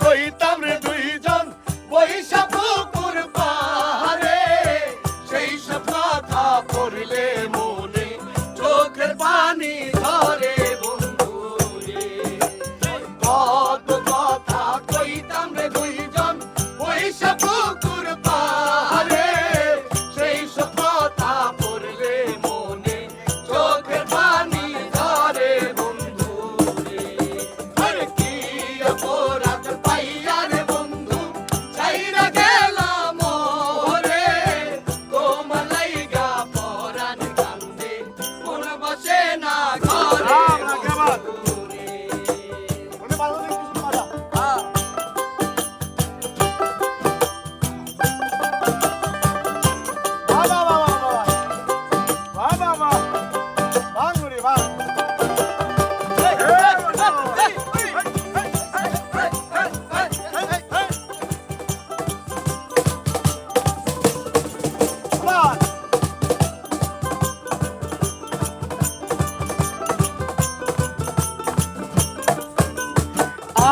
কইতাম রে দুইজন বৈশা পুকুর পাহাড়ে, সেই সব কথা পড়লে মনে চোখের পানি ধরে বন্ধু রে। কত কথা কইতাম রে দুইজন বৈশা পুকুর পাহাড়ে, সেই সব কথা পড়লে মনে চোখের পানি ধরে বন্ধু রে। আরে কি অপরাধ পাইয়া রে বন্ধু ছাইরা গেলাম ওরে, তোমার লাইগা পরাণ কান্দে মন বসে না ঘরে বন্ধু রে।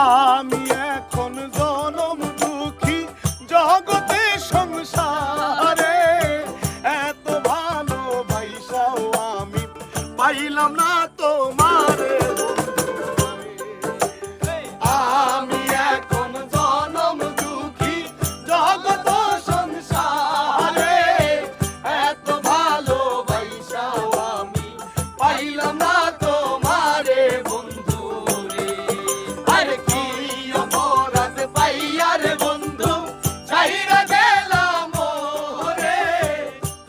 আমি এখন জনম দুঃখী জগতে সংসারে, এত ভালোবাসাও আমি পাইলাম না তোমারে। আমি এখন জনম দুঃখী জগত সংসারে, এত ভালোবাসাও আমি পাইলাম না তোমারে বন্ধু রে। আরে কি অপরাধ পাইয়া রে বন্ধু ছাইরা গেলাম ওরে,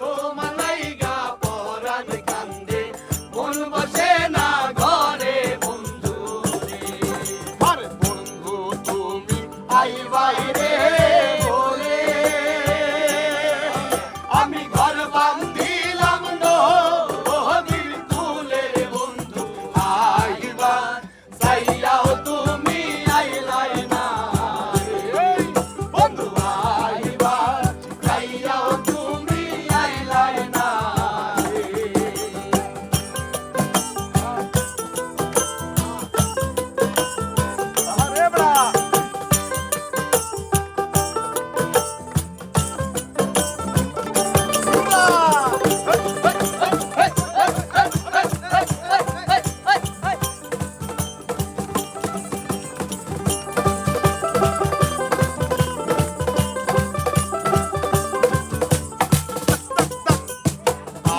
তোমার লাইগা পরাণ কান্দে মন বসে না ঘরে বন্ধু রে। আরে বন্ধু তুমি আইবাই রে বলে আমি ঘর বান্ধিলাম নদীর কূলে রে বন্ধু, আইবা চাইয়াও তুমি আইলাই না রে। বন্ধু আইবা চাইয়াও তুমি আইলাই না রে। আরে বড়া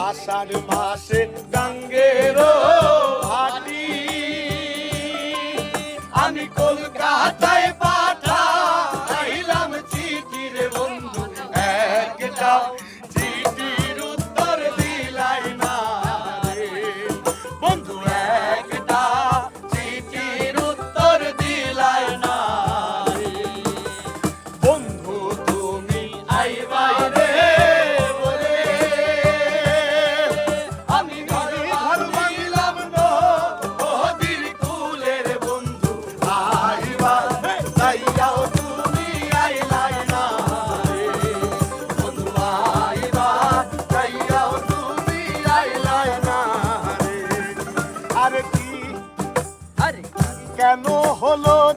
আষাঢ় মাসে গাঙ্গের ঘাটি, আমি কলকাতায় পাঠাইলাম চিঠি রে বন্ধু, একটা চিঠির উত্তর দিলাই না রে। বন্ধু একটা চিঠির উত্তর দিলাই না রে। বন্ধু তুমি আইবাই রে বলে আমি ঘর বান্ধিলাম নদীর কূলে রে বন্ধু, আইবা চাইয়াও তুমি আইলাই না রে। বন্ধু আইবা চাইয়াও তুমি আইলাই না রে। আরে কি কেন হলো